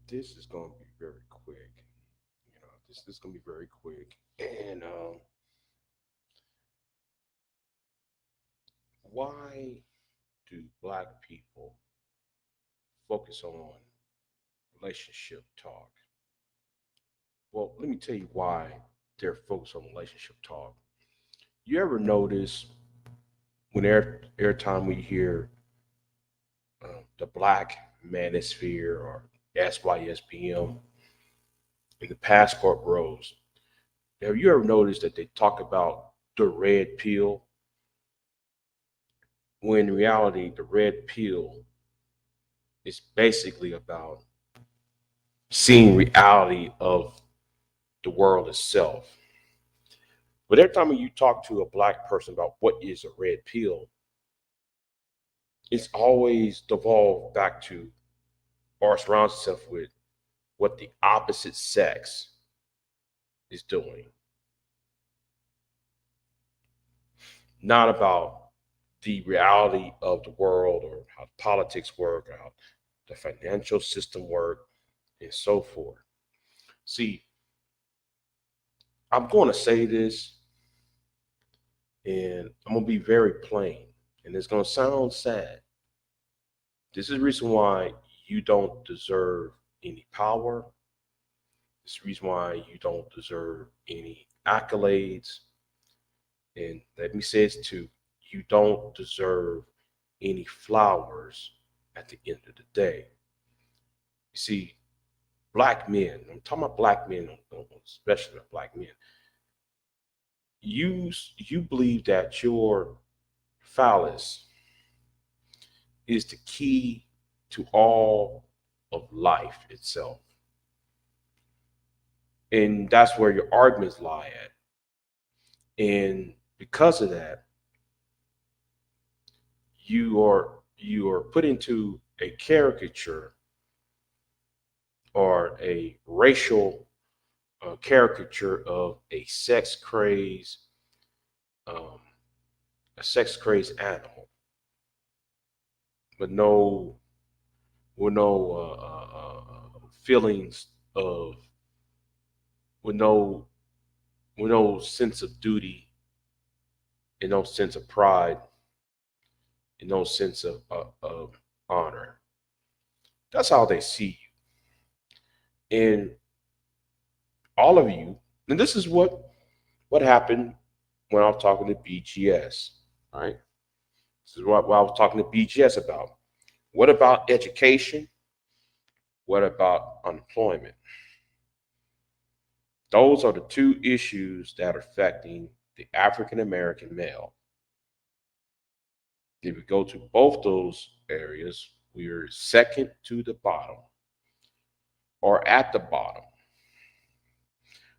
This is going to be very quick. This is going to be very quick. And why do Black people focus on relationship talk? Well, let me tell you why they're focused on relationship talk. You ever notice when every time we hear the Black Manosphere or SYSPM in the passport bros, have you ever noticed that they talk about the red pill when in reality the red pill is basically about seeing reality of the world itself. But every time you talk to a Black person about what is a red pill, it's always devolved back to or surrounds itself with what the opposite sex is doing, not about the reality of the world or how politics work or how the financial system work and so forth. See, I'm going to say this and I'm going to be very plain and it's going to sound sad. This is the reason why you don't deserve any power. This is the reason why you don't deserve any accolades. And let me say this too, you don't deserve any flowers at the end of the day. You see, Black men, I'm talking about Black men, especially Black men, you believe that your phallus is the key to all of life itself. And that's where your arguments lie at. And because of that, you are put into a caricature or a racial caricature of um, a sex crazed animal with no feelings of with no with no sense of duty and no sense of pride and no sense of honor. That's how they see you. And all of you, and this is what happened when I was talking to BGS, right? This is what I was talking to BGS about. What about education? What about unemployment? Those are the two issues that are affecting the African American male. If we go to both those areas, we are second to the bottom or at the bottom.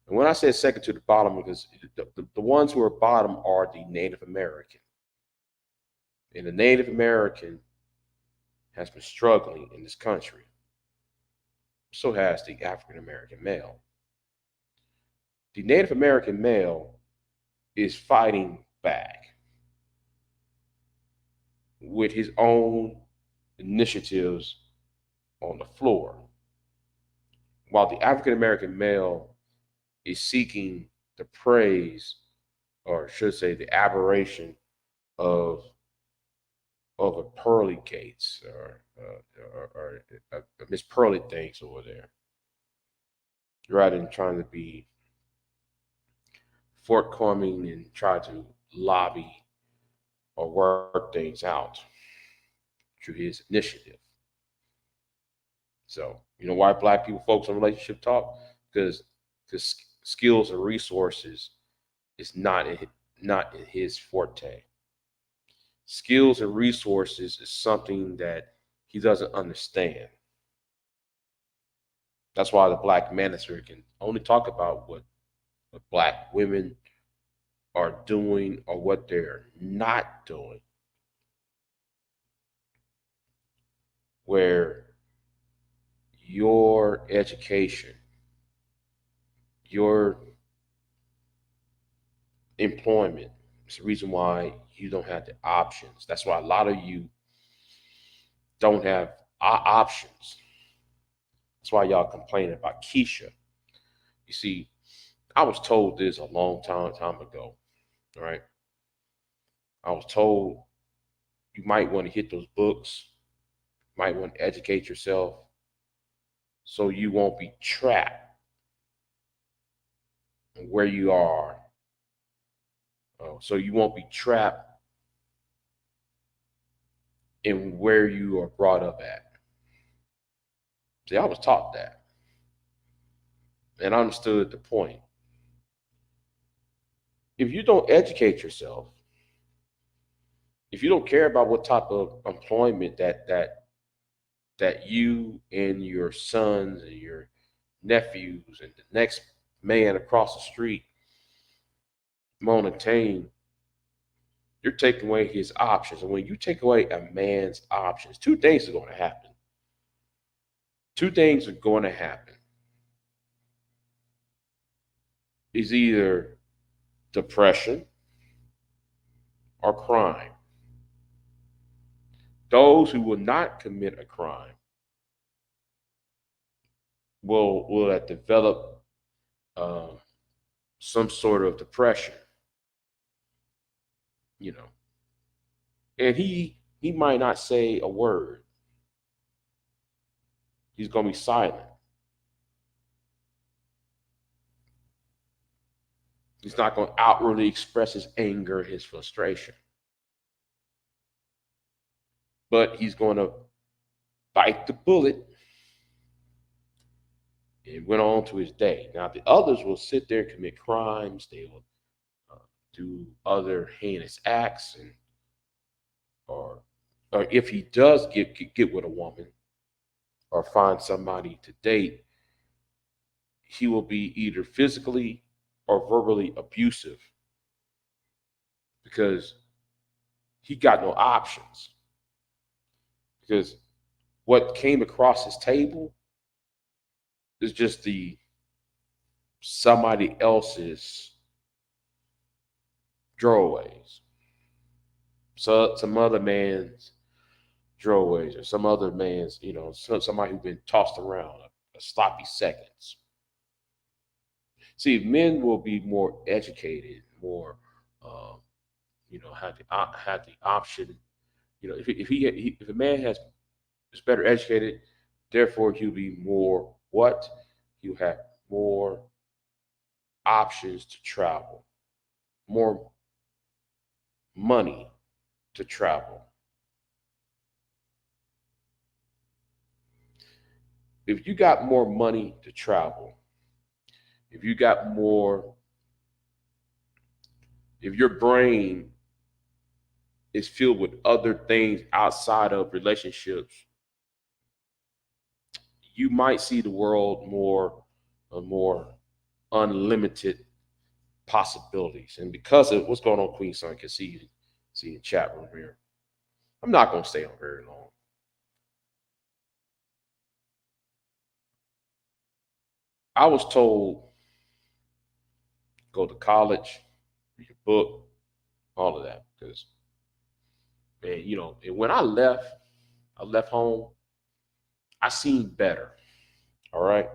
And when I say second to the bottom, because the ones who are bottom are the Native American. And the Native American has been struggling in this country. So has the African American male. The Native American male is fighting back with his own initiatives on the floor, while the African American male is seeking the praise, or should I say, the aberration of a Pearly Gates or Miss Pearly things over there, rather than trying to be forthcoming and try to lobby or work things out through his initiative. So, you know why Black people focus on relationship talk? Because skills and resources is not in his forte. Skills and resources is something that he doesn't understand. That's why the Black manosphere can only talk about what Black women are doing or what they're not doing. Where your education, your employment is the reason why you don't have the options. That's why a lot of you don't have options That's why y'all complaining about Keisha. You see, I was told this a long time ago. All right. I was told you might want to hit those books, might want to educate yourself so you won't be trapped where you are. So you won't be trapped in where you are brought up at. See, I was taught that and I understood the point. If you don't educate yourself, if you don't care about what type of employment that you and your sons and your nephews and the next man across the street want to attain, you're taking away his options. And when you take away a man's options, two things are going to happen. Two things are going to happen. Is either depression or crime. Those who will not commit a crime will have developed uh, some sort of depression, you know. And he might not say a word. He's going to be silent. He's not going to outwardly express his anger, his frustration. But he's going to bite the bullet and went on to his day. Now, the others will sit there and commit crimes. They will do other heinous acts, and or if he does get with a woman or find somebody to date, he will be either physically or verbally abusive because he got no options. Because what came across his table is just the somebody else's throwaways. So some other man's throwaways or some other man's, somebody who's been tossed around a sloppy seconds. See, men will be more educated, more, have the option. If a man is better educated, therefore he'll be more what? He'll have more options to travel, more money to travel. If you got more money to travel, if you got more, if your brain is filled with other things outside of relationships, you might see the world more unlimited possibilities. And because of what's going on, Queen Sun can see in the chat room here. I'm not going to stay on very long. I was told go to college, read a book, all of that. Because, man, and when I left home, I seen better. All right.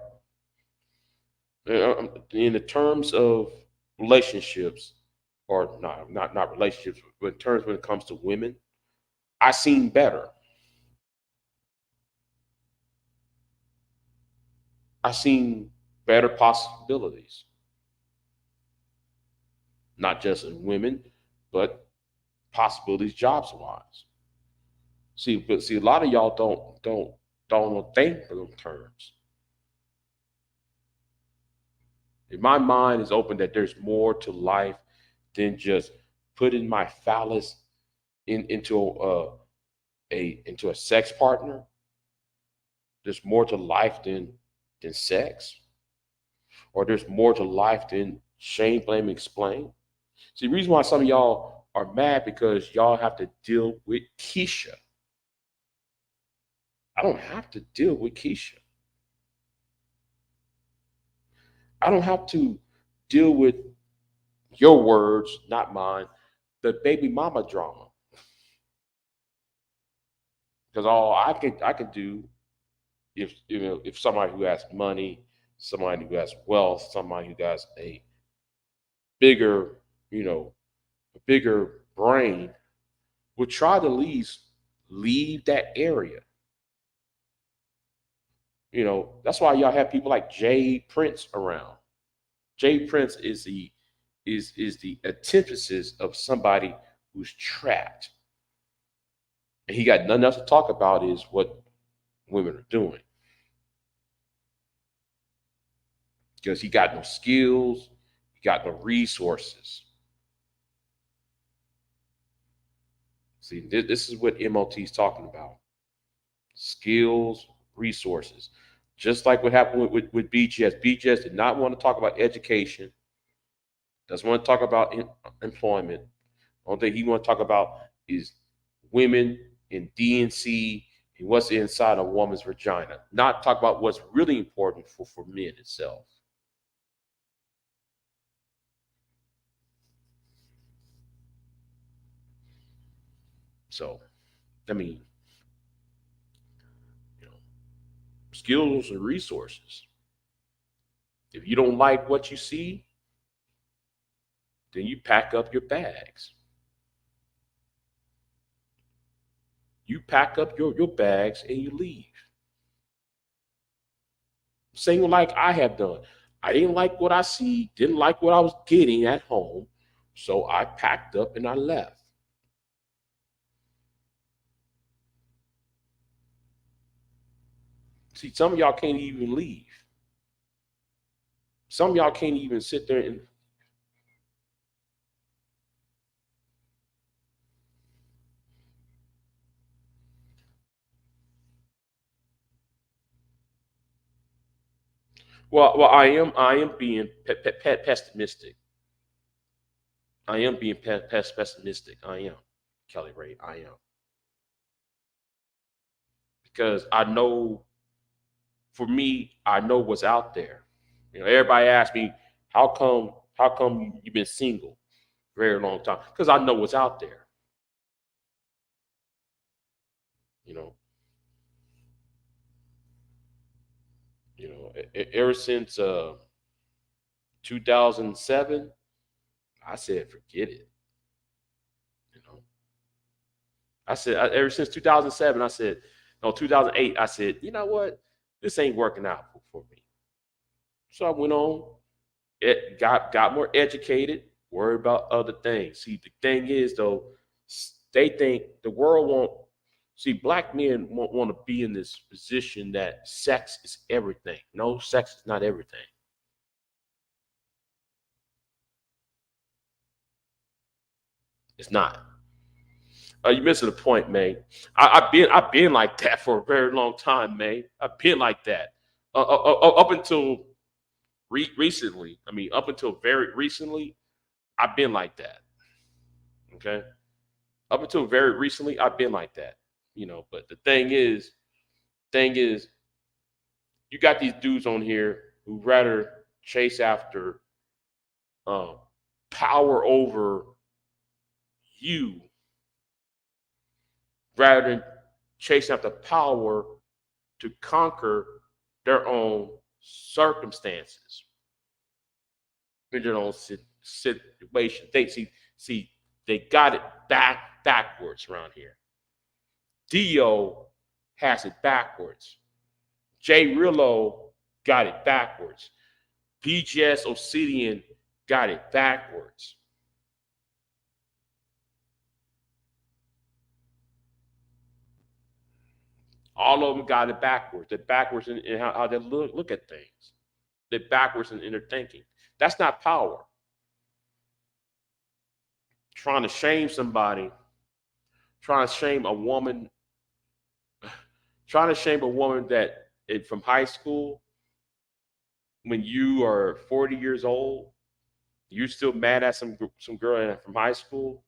In the terms of relationships, or not relationships, but in terms when it comes to women, I seen better. I seen better possibilities, not just in women, but possibilities jobs wise. See, a lot of y'all don't think for those terms. If my mind is open that there's more to life than just putting my phallus into a sex partner. There's more to life than sex, or there's more to life than shame, blame, explain. See, the reason why some of y'all are mad because y'all have to deal with Keisha. I don't have to deal with Keisha. I don't have to deal with your words, not mine, the baby mama drama. Because all I could do if somebody who has money, somebody who has wealth, somebody who has a bigger, you know, a bigger brain would try to leave that area. That's why y'all have people like Jay Prince around. Jay Prince is the antithesis of somebody who's trapped. And he got nothing else to talk about is what women are doing. Because he got no skills, he got no resources. See, this is what MOT is talking about: skills, resources. Just like what happened with BGS. BGS did not want to talk about education, doesn't want to talk about employment. The only thing he want to talk about is women in DNC and what's inside a woman's vagina. Not talk about what's really important for men itself. So, I mean, you know, skills and resources. If you don't like what you see, then you pack up your bags. You pack up your bags and you leave. Same like I have done. I didn't like what I see, didn't like what I was getting at home. So I packed up and I left. See, some of y'all can't even leave. Some of y'all can't even sit there and, well, I am being pessimistic. I am being pessimistic. I am, Kelly Ray. I am, because I know, for me, I know what's out there. Everybody asks me, how come you've been single for a very long time? Because I know what's out there. You know, ever since 2007, I said forget it. You know, ever since 2007, I said, no, 2008, I said, you know what, this ain't working out for me. So I went on, got more educated, worried about other things. See, the thing is though, they think the world won't. See, black men want to be in this position that sex is everything. No, sex is not everything. It's not. You're missing the point, man. I've been like that for a very long time, man. I've been like that up until recently. I mean, up until very recently, I've been like that. Okay, up until very recently, I've been like that. But the thing is, you got these dudes on here who rather chase after um, power over you rather than chasing after power to conquer their own circumstances, in their own situation. See, they got it backwards around here. Dio has it backwards. Jay Rillo got it backwards. BGS Obsidian got it backwards. All of them got it backwards. They're backwards in how they look at things. They're backwards in their thinking. That's not power. Trying to shame somebody, trying to shame a woman, trying to shame a woman that from high school, when you are 40 years old, you're still mad at some girl from high school.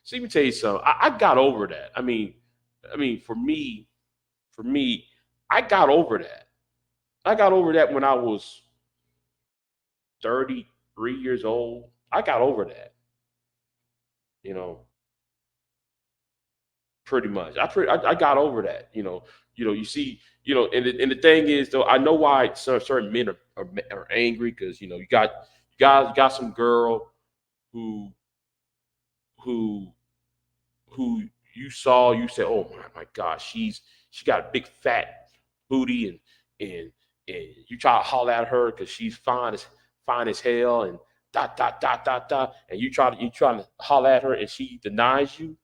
So let me tell you something. I got over that. I mean, for me, I got over that. I got over that when I was 33 years old. I got over that. You know, pretty much. I got over that. You see, and the thing is though, I know why certain men are angry because you got some girl who who who you said, oh my gosh, she got a big fat booty, and you try to holler at her because she's fine as hell, and dot dot dot dot dot, and you try to holler at her and she denies you.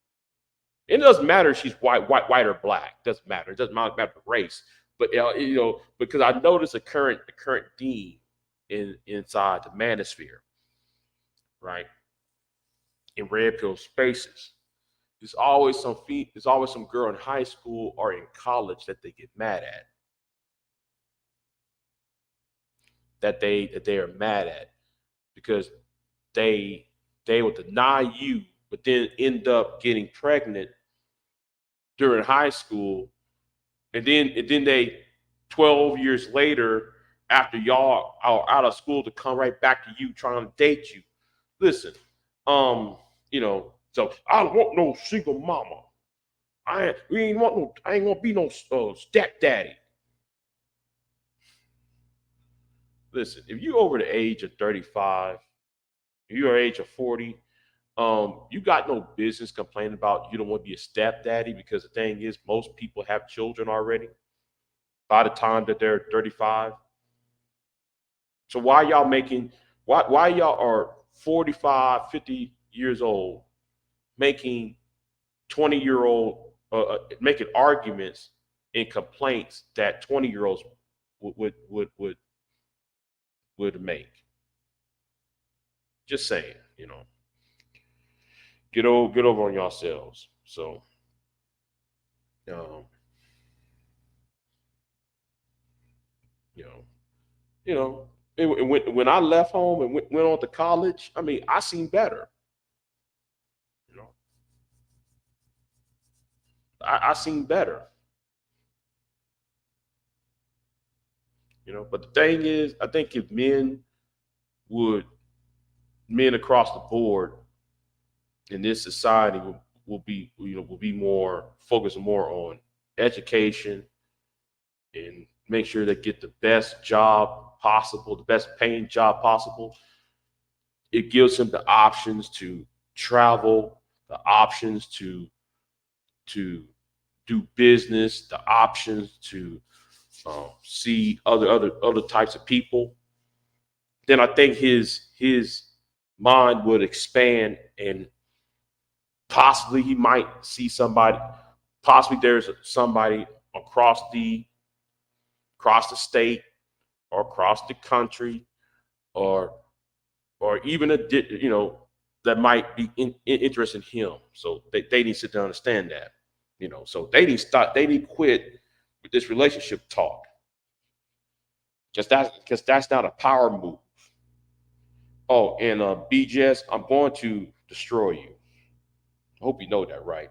It doesn't matter if she's white or black. It doesn't matter. It doesn't matter the race. But because I noticed a current theme inside the manosphere, right? In red pill spaces. There's always some girl in high school or in college that they get mad at, that they are mad at because they they will deny you, but then end up getting pregnant during high school, and then they 12 years later, after y'all are out of school, to come right back to you trying to date you. Listen, so I don't want no single mama. I ain't gonna be no stepdaddy. Listen, if you over the age of 35, if you're age of 40, you got no business complaining about you don't want to be a stepdaddy, because the thing is most people have children already by the time that they're 35. So why y'all are 45, 50 years old making 20-year-old making arguments and complaints that 20-year-olds would make. Just saying, get over on yourselves. So, um, you know, when I left home and went on to college, I mean, I seen better. You know, I seen better. But the thing is, I think if would men across the board in this society will be more focused more on education and make sure they get the best job possible, the best paying job possible. It gives them the options to travel, the options to do business, the options to see other types of people. Then I think his mind would expand, and possibly he might see somebody. Possibly there's somebody across the state or across the country, or even that might be interested in him. So they need to understand that. So they need to quit with this relationship talk, because that's not a power move. Oh, and BJS, I'm going to destroy you. I hope you know that, right?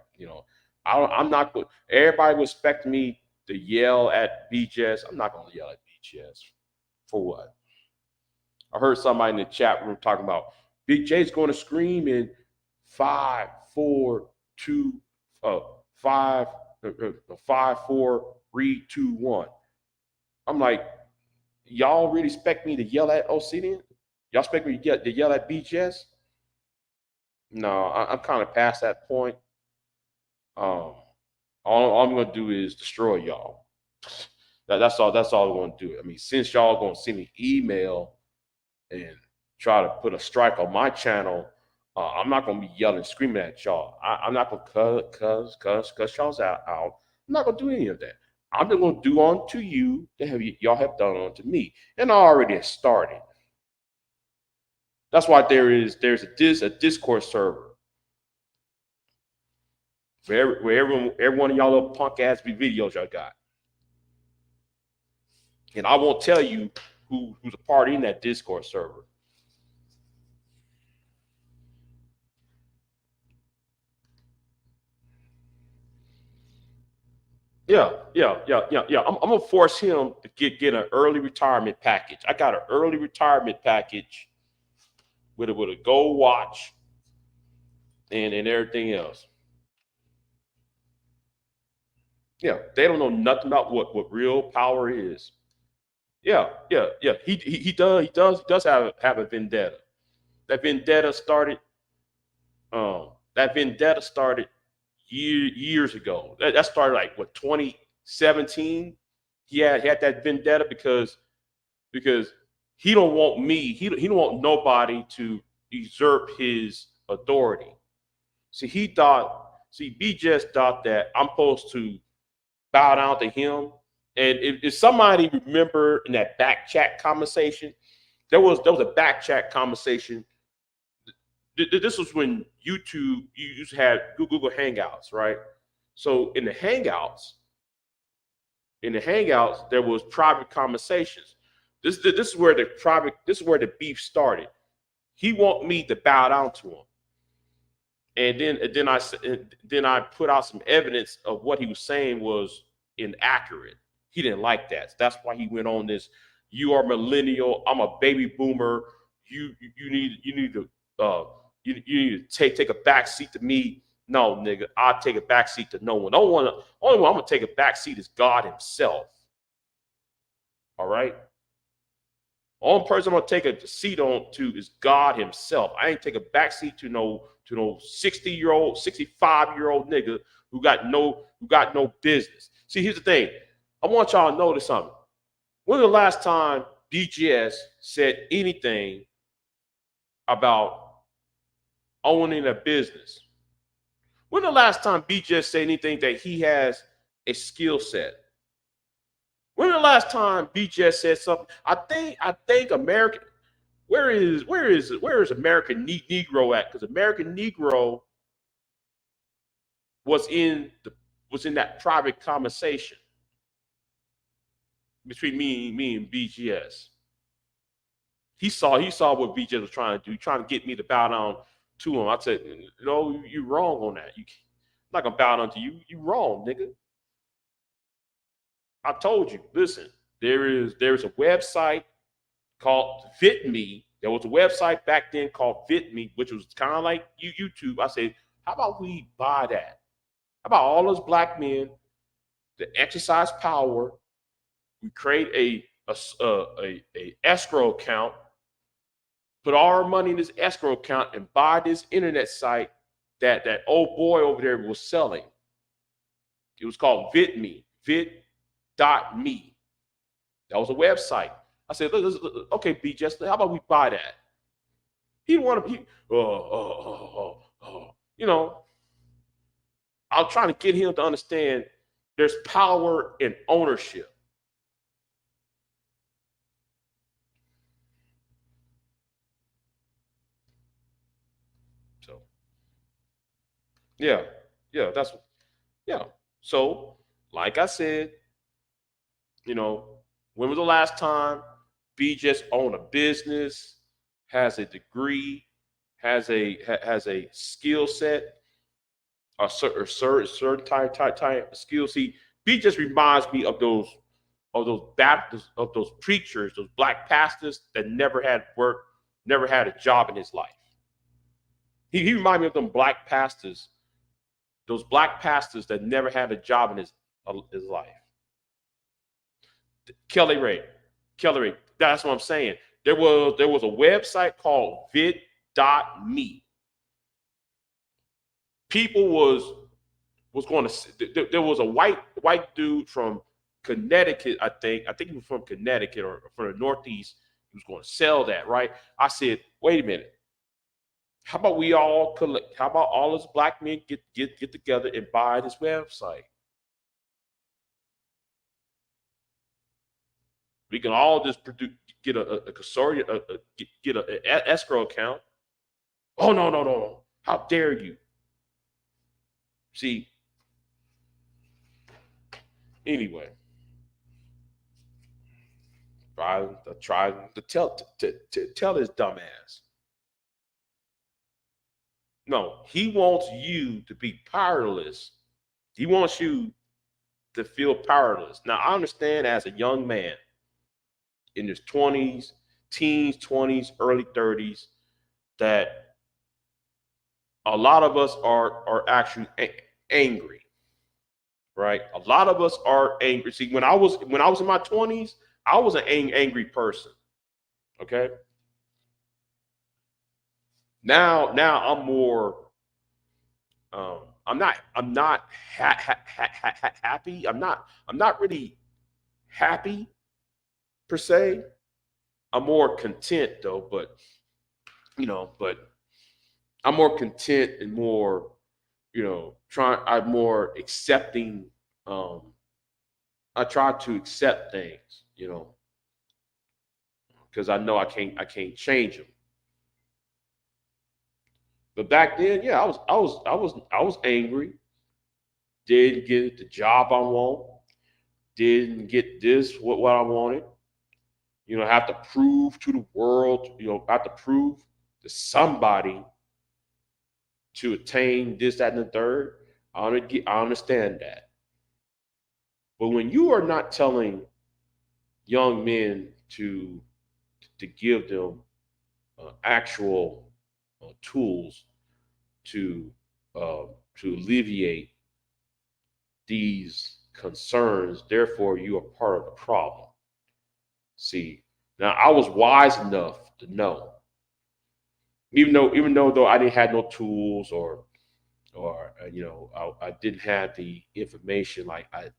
I'm not going. Everybody would expect me to yell at BJS. I'm not going to yell at BJS for what? I heard somebody in the chat room talking about Big J's going to scream in five, four, two, uh, five, 5, 4, 3, 2, 1. I'm like, y'all really expect me to yell at Obsidian? Y'all expect me to yell at BGS? No, I'm kind of past that point. Um, all I'm gonna do is destroy y'all. That's all I'm gonna do. I mean, since y'all gonna send me email and try to put a strike on my channel, I'm not gonna be yelling, screaming at y'all. I'm not gonna cuss y'all's out. I'm not gonna do any of that. I'm just gonna do unto you that y'all have done unto me, and I already have started. That's why there's a Discord server where every one of y'all little punk ass videos y'all got, and I won't tell you who's a part in that Discord server. Yeah. I'm gonna force him to get an early retirement package. I got an early retirement package with a gold watch and everything else. Yeah, they don't know nothing about what real power is. Yeah, yeah, yeah. He does have a vendetta. That vendetta started. That vendetta started years ago. That started like what 2017. He had that vendetta because he don't want me. He don't want nobody to usurp his authority. See, he thought. See, B just thought that I'm supposed to bow down to him. And if somebody remember in that back chat conversation, there was a back chat conversation. This was when YouTube you used to have Google Hangouts, right? So in the Hangouts, there was private conversations. This is where the beef started. He want me to bow down to him, and then I put out some evidence of what he was saying was inaccurate. He didn't like that. That's why he went on this. You are millennial. I'm a baby boomer. You need to uh you need to take a back seat to me. No, nigga, I'll take a back seat to no one. Only one I'm gonna take a back seat is God Himself. All right. Only person I'm gonna take a seat on to is God Himself. I ain't take a back seat to no 60-year-old, 65-year-old nigga who got no business. See, here's the thing. I want y'all to notice something. When was the last time DGS said anything about owning a business? When the last time BGS said anything that he has a skill set? When the last time BGS said something? I think American. Where is American Negro at? Because American Negro was in the was in that private conversation between me and BGS. He saw what BGS was trying to do, trying to get me to bow down to him. I said, no, you wrong on that. I'm not gonna bow down to you. You wrong, nigga. I told you. Listen, there is a website called VidMe. There was a website back then called VidMe, which was kind of like YouTube. I said, how about we buy that? How about all those black men that exercise power? We create a escrow account, put all our money in this escrow account, and buy this internet site that old boy over there was selling. It was called VidMe, vid.me. That was a website. I said, okay, B, just how about we buy that? He didn't want to. You know, I was trying to get him to understand there's power in ownership. So yeah, yeah, yeah. So like I said, you know, when was the last time B just owned a business, has a degree, has a skill set, a certain type of skill. See, B just reminds me of those Baptists, of those preachers, those black pastors that never had work, never had a job in his life. He reminded me of them black pastors, those black pastors that never had a job in his life. Kelly Ray, Kelly Ray. That's what I'm saying. There was a website called vid.me. People was going to. There was a white dude from Connecticut. I think he was from Connecticut or from the Northeast. He was going to sell that, right? I said, wait a minute. How about we all collect? How about all us black men get together and buy this website? We can all just get a consortium, get a escrow account. Oh no, no, no, no! How dare you? See, anyway, try to tell his dumb ass. No, he wants you to be powerless. He wants you to feel powerless. Now, I understand as a young man in his 20s, teens, 20s, early 30s, that a lot of us are actually angry, right? A lot of us are angry. See, when I was in my 20s, I was an angry person. Okay. Now I'm more. I'm not happy. I'm not really happy per se. I'm more content though, but I'm more content and more, I'm more accepting. Um, I try to accept things, because I know I can't change them. But back then, yeah, I was angry. Didn't get the job I want. Didn't get this what I wanted. Have to prove to the world. Have to prove to somebody to attain this, that, and the third. I understand that. But when you are not telling young men to give them actual tools to uh, to alleviate these concerns, therefore you are part of the problem. See, now I was wise enough to know, even though I didn't have no tools or I didn't have the information like that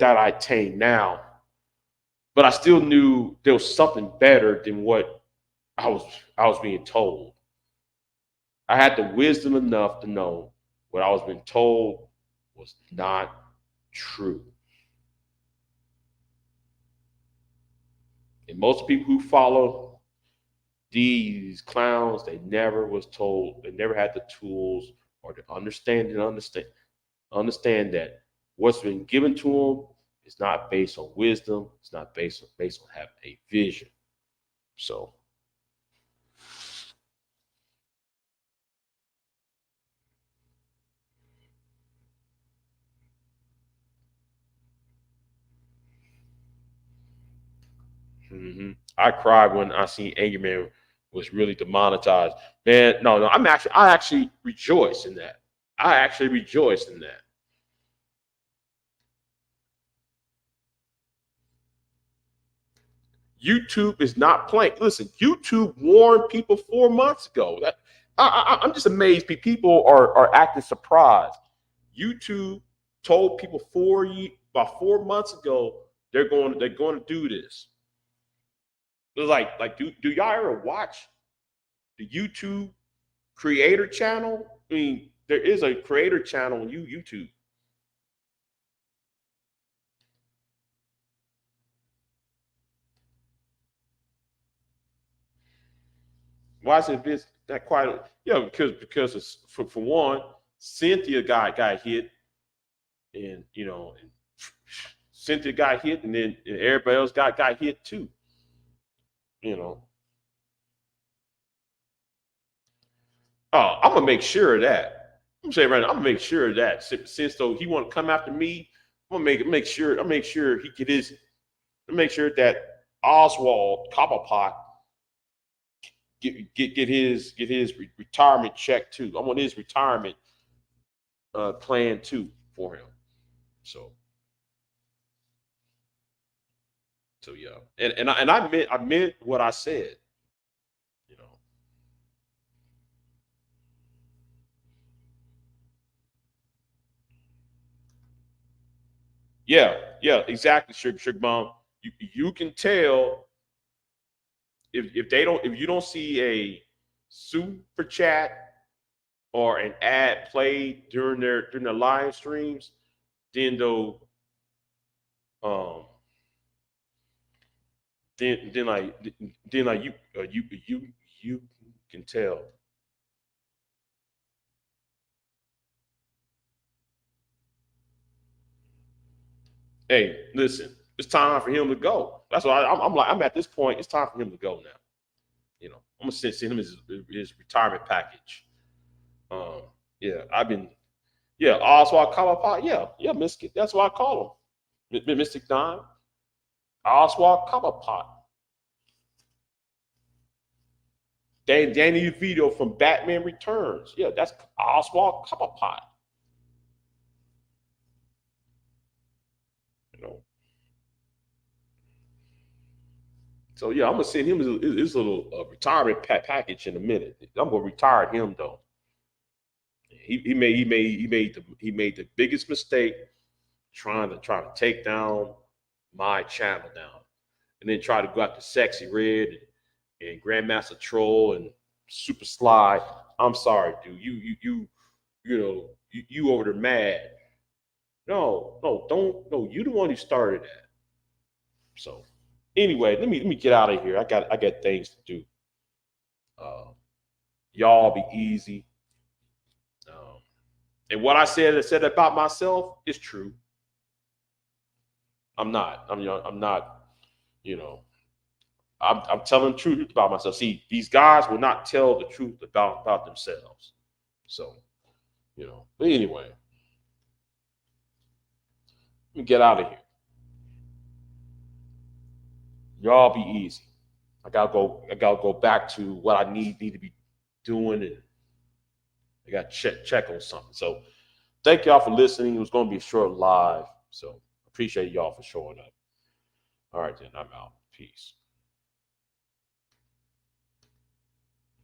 I attain now, but I still knew there was something better than what I was I was being told. I had the wisdom enough to know what I was being told was not true. And most people who follow these clowns, they never was told, they never had the tools or the understand that what's been given to them is not based on wisdom. It's not based on having a vision. So, I cried when I seen Angry Man was really demonetized. Man, no, no, I actually rejoice in that. I actually rejoice in that. YouTube is not playing. Listen, YouTube warned people 4 months ago. I'm just amazed. People are acting surprised. YouTube told people about 4 months ago they're going to do this. It's like do y'all ever watch the YouTube creator channel? I mean, there is a creator channel on YouTube. Why is it this that quite? Yeah, because it's, for one, Cynthia got hit, and Cynthia got hit, and then everybody else got hit too. You know, I'm gonna make sure of that. I'm saying right now, I'm gonna make sure of that. Since though he want to come after me, I'm gonna make sure he get his. Make sure that Oswald Cobblepot get his retirement check too. I want his retirement plan too for him. So so yeah, and I meant what I said. You know, yeah, exactly. Sugar Bomb. You can tell if you don't see a super chat or an ad played during their live streams, then though um then like you can tell. Hey, listen, it's time for him to go. That's why I'm like I'm at this point. It's time for him to go now. I'm gonna send him his retirement package. Um, yeah, Oswald Cobblepot. Yeah, Mystic. That's what I call him, Mystic Don. Oswald Cobblepot. Danny DeVito from Batman Returns. Yeah, that's Oswald Cobblepot. So yeah, I'm gonna send him his little retirement package in a minute. I'm gonna retire him though. He made the biggest mistake trying to take down my channel down, and then try to go after Sexy Red and Grandmaster Troll and Super Sly. I'm sorry, dude. You over there mad. No, no, don't no, you the one who started that. So anyway, let me get out of here. I got things to do. Uh, y'all be easy. Um, and what I said about myself is true. I'm not. I'm not. You know. I'm telling the truth about myself. See, these guys will not tell the truth about themselves. So, But anyway, let me get out of here. Y'all be easy. I gotta go back to what I need to be doing, and I got to check on something. So thank y'all for listening. It was gonna be a short live. So appreciate y'all for showing up. All right then, I'm out. Peace.